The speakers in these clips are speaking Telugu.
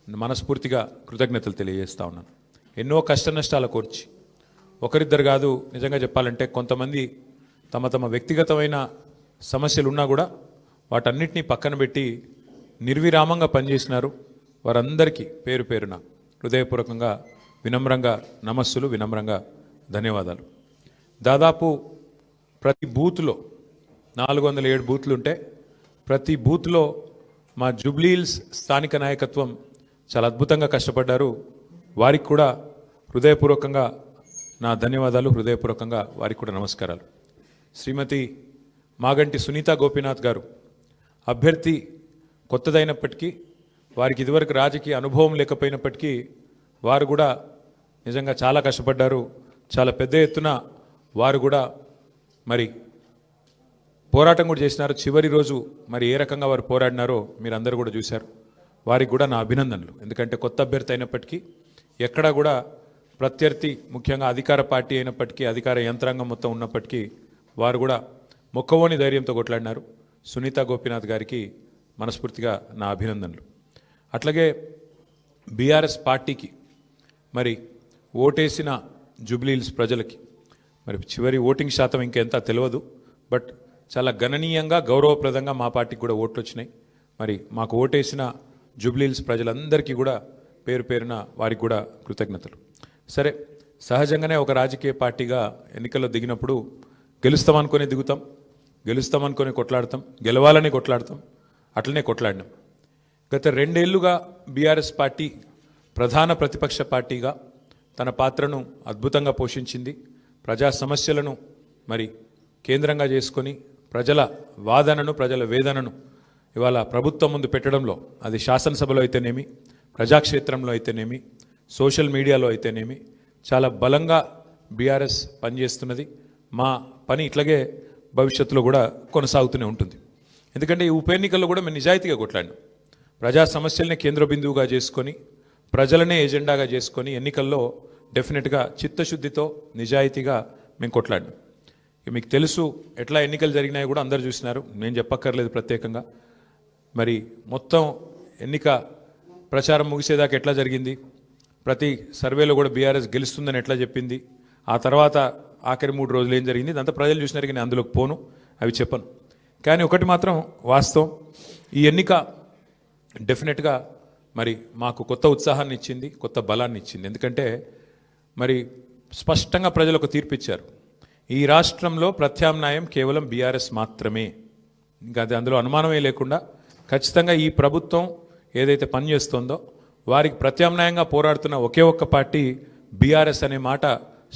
మనస్ఫూర్తిగా కృతజ్ఞతలు తెలియజేస్తా ఉన్నాను. ఎన్నో కష్ట నష్టాల కోర్చి ఒకరిద్దరు కాదు, నిజంగా చెప్పాలంటే కొంతమంది తమ తమ వ్యక్తిగతమైన సమస్యలు ఉన్నా కూడా వాటన్నిటినీ పక్కన పెట్టి నిర్విరామంగా పనిచేసినారు. వారందరికీ పేరు పేరున హృదయపూర్వకంగా వినమ్రంగా నమస్సులు, వినమ్రంగా ధన్యవాదాలు. దాదాపు ప్రతి బూత్లో 407 బూత్లు ఉంటే ప్రతి బూత్లో మా జూబ్లీహిల్స్ స్థానిక నాయకత్వం చాలా అద్భుతంగా కష్టపడ్డారు. వారికి కూడా హృదయపూర్వకంగా నా ధన్యవాదాలు, హృదయపూర్వకంగా వారికి కూడా నమస్కారాలు. శ్రీమతి మాగంటి సునీత గోపీనాథ్ గారు అభ్యర్థి కొత్తదైనప్పటికీ, వారికి ఇదివరకు రాజకీయ అనుభవం లేకపోయినప్పటికీ వారు కూడా నిజంగా చాలా కష్టపడ్డారు. చాలా పెద్ద ఎత్తున వారు కూడా మరి పోరాటం కూడా చేసినారు. చివరి రోజు మరి ఏ రకంగా వారు పోరాడినారో మీరు అందరూ కూడా చూశారు. వారికి కూడా నా అభినందనలు. ఎందుకంటే కొత్త అభ్యర్థి అయినప్పటికీ, ఎక్కడా కూడా ప్రత్యర్థి ముఖ్యంగా అధికార పార్టీ అయినప్పటికీ, అధికార యంత్రాంగం మొత్తం ఉన్నప్పటికీ వారు కూడా మొక్కవోని ధైర్యంతో కొట్లాడినారు. సునీత గోపీనాథ్ గారికి మనస్ఫూర్తిగా నా అభినందనలు. అట్లాగే బీఆర్ఎస్ పార్టీకి మరి ఓటేసిన జూబ్లీహిల్స్ ప్రజలకి మరి చివరి ఓటింగ్ శాతం ఇంకెంత తెలియదు, బట్ చాలా గణనీయంగా గౌరవప్రదంగా మా పార్టీకి కూడా ఓట్లు వచ్చినాయి. మరి మాకు ఓటేసిన జూబ్లీహిల్స్ ప్రజలందరికీ కూడా పేరు పేరున వారికి కూడా కృతజ్ఞతలు. సరే, సహజంగానే ఒక రాజకీయ పార్టీగా ఎన్నికల్లో దిగినప్పుడు గెలుస్తామనుకొని దిగుతాం, గెలుస్తామనుకొని కొట్లాడతాం, గెలవాలని కొట్లాడతాం. అట్లనే కొట్లాడినాం. గత 2 ఏళ్లుగా బీఆర్ఎస్ పార్టీ ప్రధాన ప్రతిపక్ష పార్టీగా తన పాత్రను అద్భుతంగా పోషించింది. ప్రజా సమస్యలను మరి కేంద్రంగా చేసుకొని ప్రజల వాదనను, ప్రజల వేదనను ఇవాళ ప్రభుత్వం ముందు పెట్టడంలో, అది శాసనసభలో అయితేనేమి, ప్రజాక్షేత్రంలో అయితేనేమి, సోషల్ మీడియాలో అయితేనేమి చాలా బలంగా బీఆర్ఎస్ పనిచేస్తున్నది. మా పని ఇట్లాగే భవిష్యత్తులో కూడా కొనసాగుతూనే ఉంటుంది. ఎందుకంటే ఈ ఉప ఎన్నికల్లో కూడా మేము నిజాయితీగా కొట్లాడినాం. ప్రజా సమస్యలనే కేంద్ర బిందువుగా చేసుకొని, ప్రజలనే ఎజెండాగా చేసుకొని ఎన్నికల్లో డెఫినెట్గా చిత్తశుద్ధితో నిజాయితీగా మేము కొట్లాడినాం. మీకు తెలుసు ఎట్లా ఎన్నికలు జరిగినాయి కూడా అందరు చూసినారు, నేను చెప్పక్కర్లేదు ప్రత్యేకంగా. మరి మొత్తం ఎన్నిక ప్రచారం ముగిసేదాకా ఎట్లా జరిగింది, ప్రతి సర్వేలో కూడా బీఆర్ఎస్ గెలుస్తుందని ఎట్లా చెప్పింది, ఆ తర్వాత ఆఖరి 3 రోజులు ఏం జరిగింది, ఇదంతా ప్రజలు చూసినారు. కానీ అందులోకి పోను, అవి చెప్పను. కానీ ఒకటి మాత్రం వాస్తవం, ఈ ఎన్నిక డెఫినెట్గా మరి మాకు కొత్త ఉత్సాహాన్ని ఇచ్చింది, కొత్త బలాన్ని ఇచ్చింది. ఎందుకంటే మరి స్పష్టంగా ప్రజలు ఒక తీర్పు ఇచ్చారు. ఈ రాష్ట్రంలో ప్రత్యామ్నాయం కేవలం బీఆర్ఎస్ మాత్రమే. ఇంకా అది అందులో అనుమానమే లేకుండా ఖచ్చితంగా ఈ ప్రభుత్వం ఏదైతే పనిచేస్తుందో వారికి ప్రత్యామ్నాయంగా పోరాడుతున్న ఒకే ఒక్క పార్టీ బీఆర్ఎస్ అనే మాట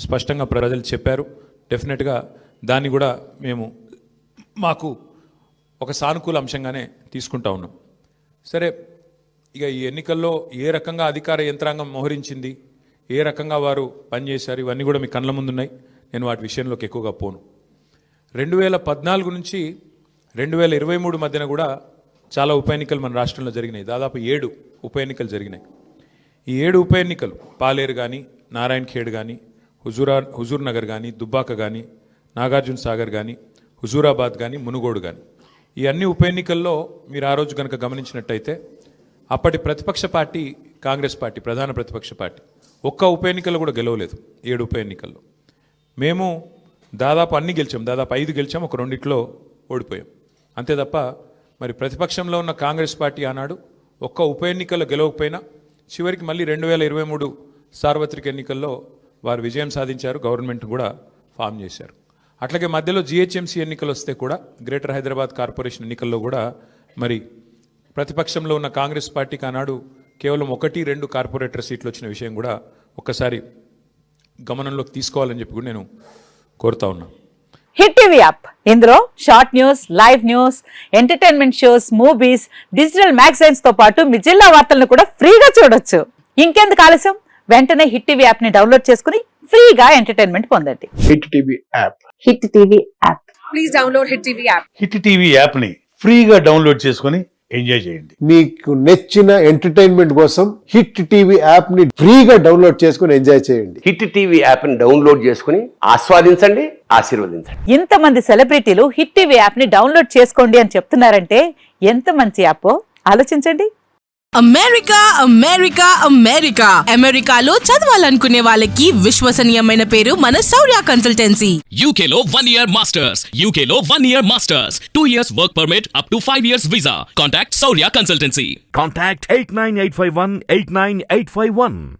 స్పష్టంగా ప్రజలు చెప్పారు. డెఫినెట్గా దాన్ని కూడా మేము మాకు ఒక సానుకూల అంశంగానే తీసుకుంటా ఉన్నాం. సరే, ఇక ఈ ఎన్నికల్లో ఏ రకంగా అధికార యంత్రాంగం మోహరించింది, ఏ రకంగా వారు పనిచేశారు, ఇవన్నీ కూడా మీ కళ్ళ ముందున్నాయి. నేను వాటి విషయంలోకి ఎక్కువగా పోను. 2014 నుంచి 2023 మధ్యన కూడా చాలా ఉప ఎన్నికలు మన రాష్ట్రంలో జరిగినాయి. దాదాపు 7 ఉప ఎన్నికలు జరిగినాయి. ఈ 7 ఉప ఎన్నికలు పాలేరు కానీ, నారాయణ ఖేడ్ కానీ, హుజూర్ నగర్ కానీ, దుబ్బాక కానీ, నాగార్జున సాగర్ కానీ, హుజూరాబాద్ కానీ, మునుగోడు కానీ, ఈ అన్ని ఉప ఎన్నికల్లో మీరు ఆ రోజు కనుక గమనించినట్టయితే అప్పటి ప్రతిపక్ష పార్టీ కాంగ్రెస్ పార్టీ, ప్రధాన ప్రతిపక్ష పార్టీ, ఒక్క ఉప ఎన్నికల్లో కూడా గెలవలేదు. 7 ఉప ఎన్నికల్లో మేము దాదాపు అన్ని గెలిచాం. దాదాపు 5 గెలిచాం, ఒక 2 ఓడిపోయాం. అంతే తప్ప మరి ప్రతిపక్షంలో ఉన్న కాంగ్రెస్ పార్టీ ఆనాడు ఒక్క ఉప ఎన్నికల్లో గెలవకపోయినా చివరికి మళ్ళీ 2023 సార్వత్రిక ఎన్నికల్లో వారు విజయం సాధించారు, గవర్నమెంట్ కూడా ఫామ్ చేశారు. అట్లాగే మధ్యలో జిహెచ్ఎంసీ ఎన్నికలు వస్తే కూడా, గ్రేటర్ హైదరాబాద్ కార్పొరేషన్ ఎన్నికల్లో కూడా మరి ప్రతిపక్షంలో ఉన్న కాంగ్రెస్ పార్టీకి ఆనాడు కేవలం 1-2 కార్పొరేటర్ సీట్లు వచ్చిన విషయం కూడా ఒక్కసారి గమనంలోకి తీసుకోవాలని చెప్పి కూడా నేను కోరుతా ఉన్నా. హిట్ టీవీ యాప్, ఇందులో short news, live news, entertainment shows, movies, digital magazines తో పాటు మీ జిల్లా వార్తలను కూడా ఫ్రీగా చూడొచ్చు. ఇంకెందుకు ఆలస్యం, వెంటనే హిట్ టీవీ యాప్ ని డౌన్లోడ్ చేసుకుని ఫ్రీగా ఎంటర్టైన్మెంట్ పొందండి. Hit TV app, hit TV app, please download hit TV app. Hit TV app ని ఫ్రీగా డౌన్లోడ్ చేసుకుని ఎంజాయ్ చేయండి. మీకు నచ్చిన ఎంటర్టైన్మెంట్ కోసం హిట్ టీవీ యాప్ ని ఫ్రీగా డౌన్లోడ్ చేసుకుని ఎంజాయ్ చేయండి. హిట్ టీవీ యాప్ ని డౌన్లోడ్ చేసుకుని ఆస్వాదించండి, ఆశీర్వదించండి. ఇంతమంది సెలబ్రిటీలు హిట్ టీవీ యాప్ ని డౌన్లోడ్ చేసుకోండి అని చెప్తున్నారంటే ఎంత మంచి యాప్ ఆలోచించండి. అమెరికా అమెరికా అమెరికా అమెరికాలో చదవాలనుకునే వాళ్ళకి విశ్వసనీయమైన పేరు మన శౌర్య consultancy. UK Law 1 Year Masters. UK Law 1 Year Masters. 2 years work permit up to 5 years visa. Contact Saurya Consultancy. Contact 89851 89851.